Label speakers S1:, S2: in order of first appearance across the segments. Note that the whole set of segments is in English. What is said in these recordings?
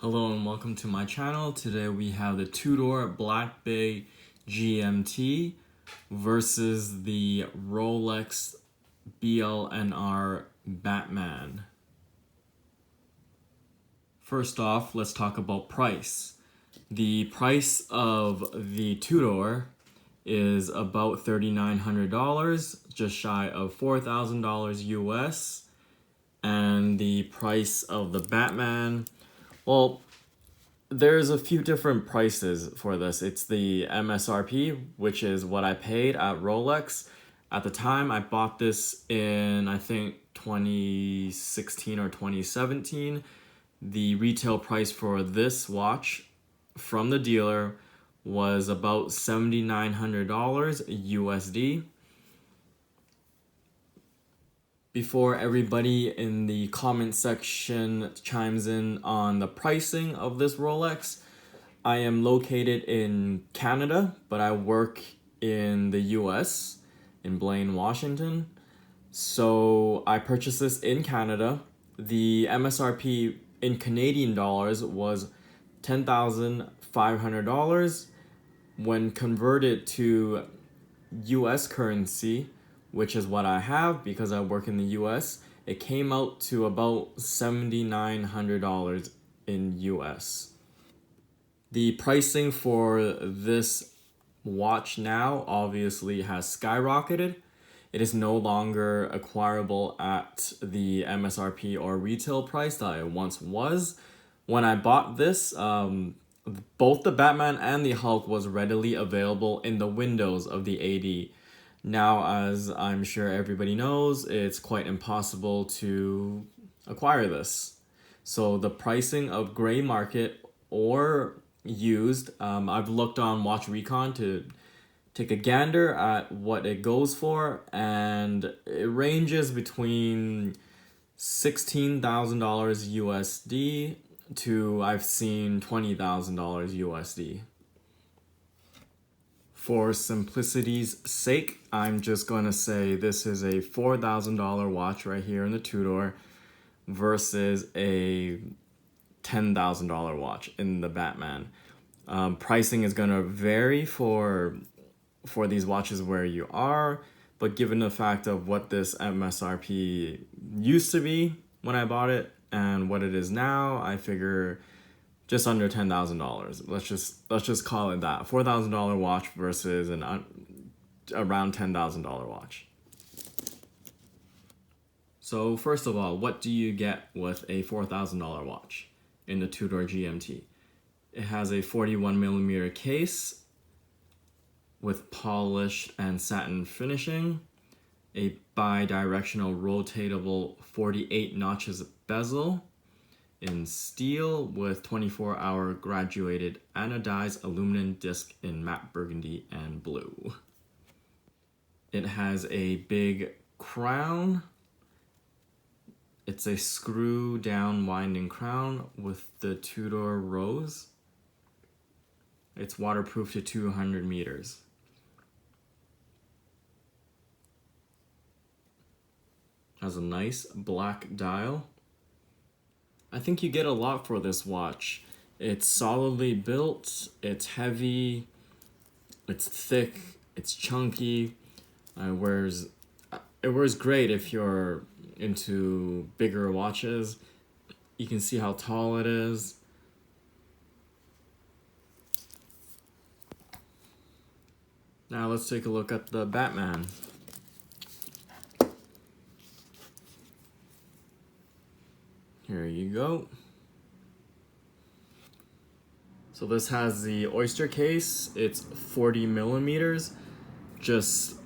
S1: Hello and welcome to my channel. Today we have the Tudor Black Bay GMT versus the Rolex BLNR Batman. First off, let's talk about price. The price of the Tudor is about $3,900, just shy of $4,000 US. And the price of the Batman, well, there's a few different prices for this. It's the MSRP, which is what I paid at Rolex. At the time, I bought this in, I think, 2016 or 2017. The retail price for this watch from the dealer was about $7,900 USD. Before everybody in the comment section chimes in on the pricing of this Rolex, I am located in Canada, but I work in the US, in Blaine, Washington. So I purchased this in Canada. The MSRP in Canadian dollars was $10,500. When converted to US currency, which is what I have because I work in the US, it came out to about $7,900 in US. The pricing for this watch now obviously has skyrocketed. It is no longer acquirable at the MSRP or retail price that it once was. When I bought this, both the Batman and the Hulk was readily available in the windows of the AD. Now, as I'm sure everybody knows, it's quite impossible to acquire this. So the pricing of gray market or used, I've looked on Watch Recon to take a gander at what it goes for, and it ranges between $16,000 USD to I've seen $20,000 USD. For simplicity's sake, I'm just going to say this is a $4,000 watch right here in the Tudor versus a $10,000 watch in the Batman. Pricing is going to vary for these watches where you are, but given the fact of what this MSRP used to be when I bought it and what it is now, I figure just under $10,000. Let's just call it that. $4,000 watch versus an around $10,000 watch. So first of all, what do you get with a $4,000 watch in the Tudor GMT? It has a 41mm case with polished and satin finishing, a bi-directional rotatable 48 notches bezel in steel with 24-hour graduated anodized aluminum disc in matte burgundy and blue. It has a big crown. It's a screw down winding crown with the Tudor rose. It's waterproof to 200 meters. Has a nice black dial. I think you get a lot for this watch. It's solidly built, it's heavy, it's thick, it's chunky. It wears great if you're into bigger watches. You can see how tall it is. Now let's take a look at the Batman. Here you go. So this has the oyster case. It's 40 millimeters, just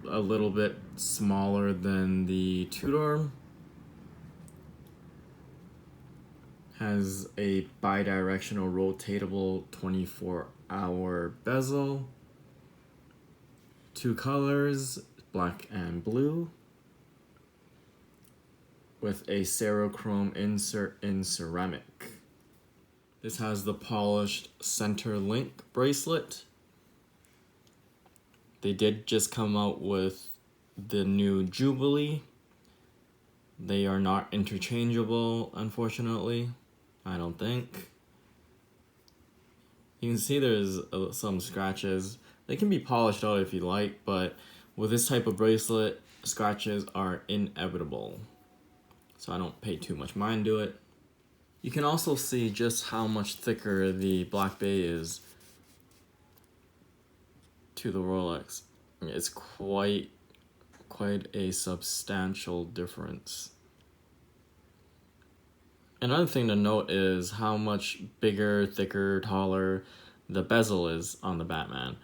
S1: a little bit smaller than the Tudor. Has a bi-directional rotatable 24-hour bezel. Two colors, black and blue, with a Cerachrome insert in ceramic. This has the polished center link bracelet. They did just come out with the new Jubilee. They are not interchangeable, unfortunately. I don't think. You can see there's some scratches. They can be polished out if you like, but with this type of bracelet, scratches are inevitable. So I don't pay too much mind to it. You can also see just how much thicker the Black Bay is to the Rolex. It's quite a substantial difference. Another thing to note is how much bigger, thicker, taller the bezel is on the Batman.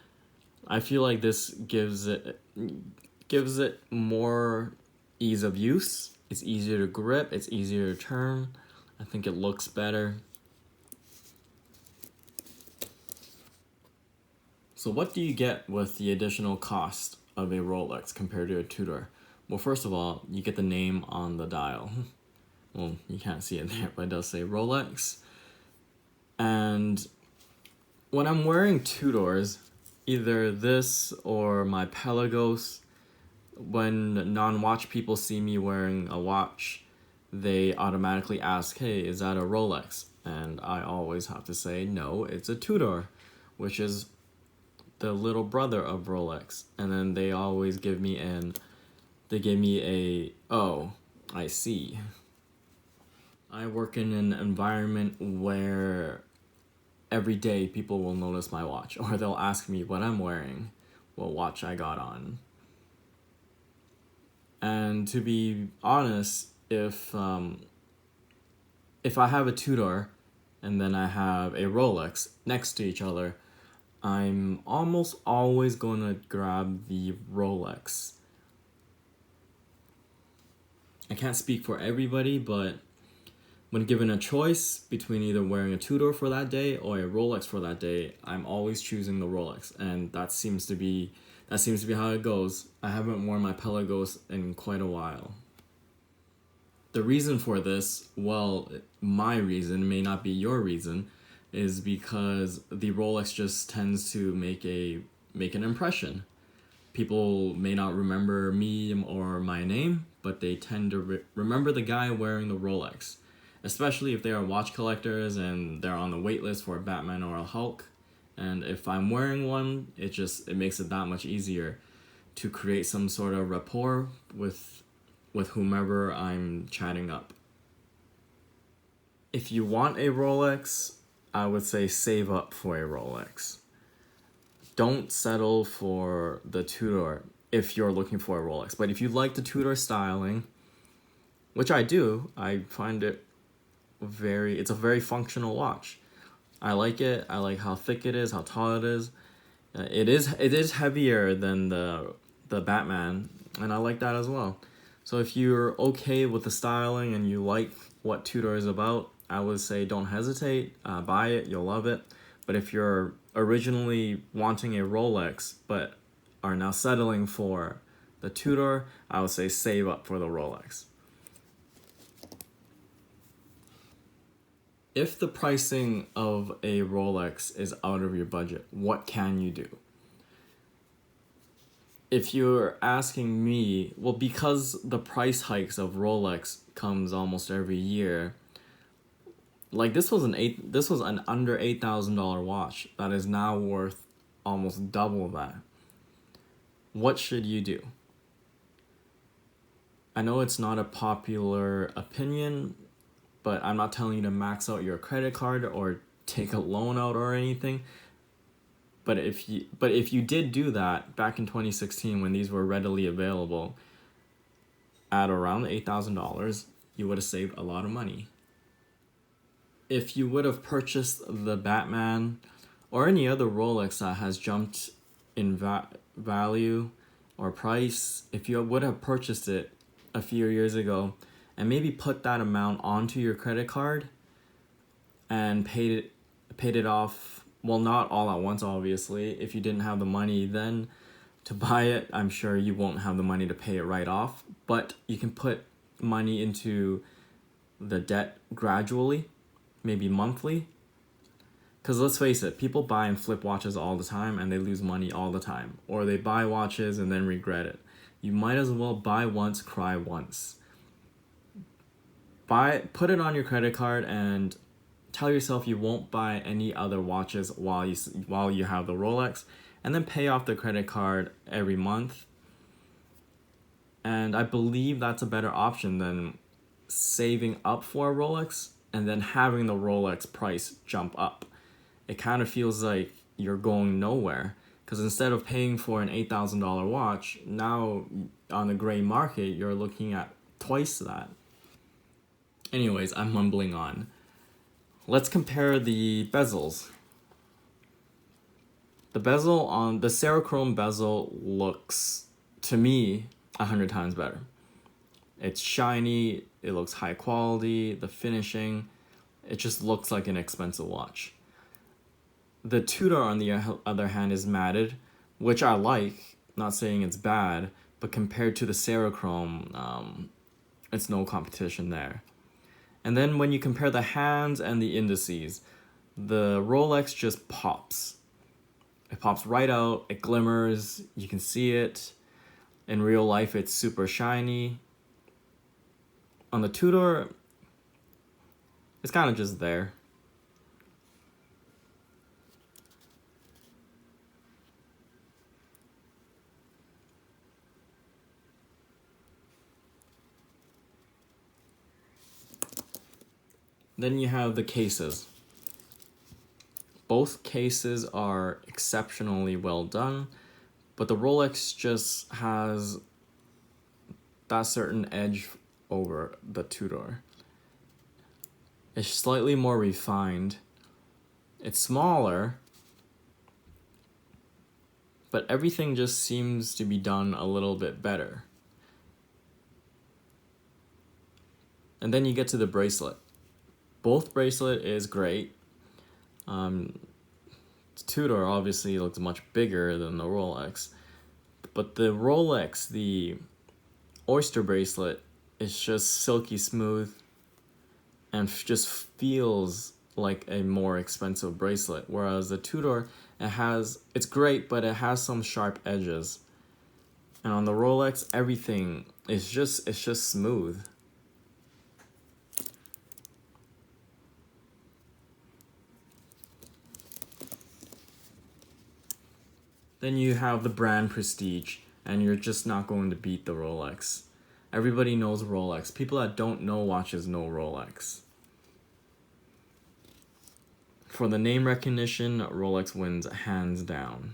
S1: I feel like this gives it more ease of use. It's easier to grip, it's easier to turn. I think it looks better. So what do you get with the additional cost of a Rolex compared to a Tudor? Well, first of all, you get the name on the dial. Well, you can't see it there, but it does say Rolex. And when I'm wearing Tudors, either this or my Pelagos, when non-watch people see me wearing a watch, they automatically ask, hey, is that a Rolex? And I always have to say, no, it's a Tudor, which is the little brother of Rolex. And then they always give me oh, I see. I work in an environment where every day people will notice my watch, or they'll ask me what I'm wearing, what watch I got on. And to be honest, if I have a Tudor and then I have a Rolex next to each other, I'm almost always going to grab the Rolex. I can't speak for everybody, but when given a choice between either wearing a Tudor for that day or a Rolex for that day, I'm always choosing the Rolex, and that seems to be how it goes. I haven't worn my Pelagos in quite a while. The reason for this, well, my reason may not be your reason, is because the Rolex just tends to make an impression. People may not remember me or my name, but they tend to remember the guy wearing the Rolex. Especially if they are watch collectors and they're on the wait list for a Batman or a Hulk. And if I'm wearing one, it makes it that much easier to create some sort of rapport with whomever I'm chatting up. If you want a Rolex, I would say save up for a Rolex. Don't settle for the Tudor if you're looking for a Rolex. But if you like the Tudor styling, which I do, I find it's a very functional watch. I like it. I like how thick it is, how tall it is. It is heavier than the Batman, and I like that as well. So if you're okay with the styling and you like what Tudor is about, I would say don't hesitate. Buy it. You'll love it. But if you're originally wanting a Rolex but are now settling for the Tudor, I would say save up for the Rolex. If the pricing of a Rolex is out of your budget, what can you do? If you're asking me, well, because the price hikes of Rolex comes almost every year, like this was an under $8,000 watch that is now worth almost double that. What should you do? I know it's not a popular opinion, but I'm not telling you to max out your credit card or take a loan out or anything. But if you did do that back in 2016 when these were readily available at around $8,000, you would have saved a lot of money. If you would have purchased the Batman or any other Rolex that has jumped in value or price, if you would have purchased it a few years ago and maybe put that amount onto your credit card and paid it off, well, not all at once, obviously. If you didn't have the money then to buy it, I'm sure you won't have the money to pay it right off, but you can put money into the debt gradually, maybe monthly. Because let's face it, people buy and flip watches all the time and they lose money all the time. Or they buy watches and then regret it. You might as well buy once, cry once. Put it on your credit card and tell yourself you won't buy any other watches while you have the Rolex, and then pay off the credit card every month. And I believe that's a better option than saving up for a Rolex and then having the Rolex price jump up. It kind of feels like you're going nowhere, because instead of paying for an $8,000 watch, now on the gray market, you're looking at twice that. Anyways, I'm mumbling on. Let's compare the bezels. The bezel on the Cerachrome bezel looks, to me, 100 times better. It's shiny, it looks high quality, the finishing, it just looks like an expensive watch. The Tudor, on the other hand, is matted, which I like, not saying it's bad, but compared to the Cerachrome, it's no competition there. And then when you compare the hands and the indices, the Rolex just pops. It pops right out, it glimmers, you can see it. In real life, it's super shiny. On the Tudor, it's kind of just there. Then you have the cases. Both cases are exceptionally well done, but the Rolex just has that certain edge over the Tudor. It's slightly more refined. It's smaller, but everything just seems to be done a little bit better. And then you get to the bracelet. Both bracelet is great. Tudor obviously looks much bigger than the Rolex, but the Rolex, the Oyster bracelet, is just silky smooth and just feels like a more expensive bracelet, whereas the Tudor, it's great, but it has some sharp edges. And on the Rolex, everything is just smooth. Then you have the brand prestige, and you're just not going to beat the Rolex. Everybody knows Rolex. People that don't know watches know Rolex. For the name recognition, Rolex wins hands down.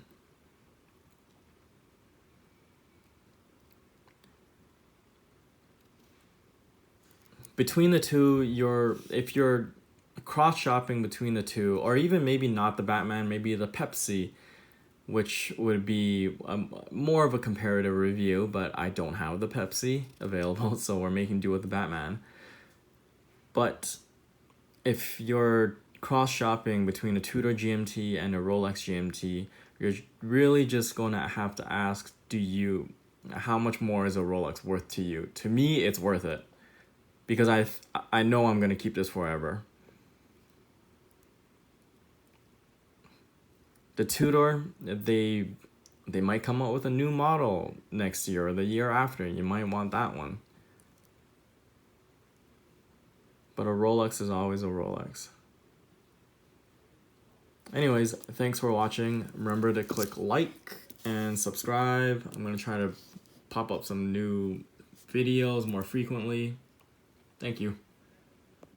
S1: Between the two, if you're cross-shopping between the two, or even maybe not the Batman, maybe the Pepsi, which would be more of a comparative review, but I don't have the Pepsi available, so we're making do with the Batman. But if you're cross-shopping between a Tudor GMT and a Rolex GMT, you're really just going to have to ask, how much more is a Rolex worth to you? To me, it's worth it, because I know I'm going to keep this forever. The Tudor, they might come out with a new model next year or the year after. You might want that one. But a Rolex is always a Rolex. Anyways, thanks for watching. Remember to click like and subscribe. I'm going to try to pop up some new videos more frequently. Thank you.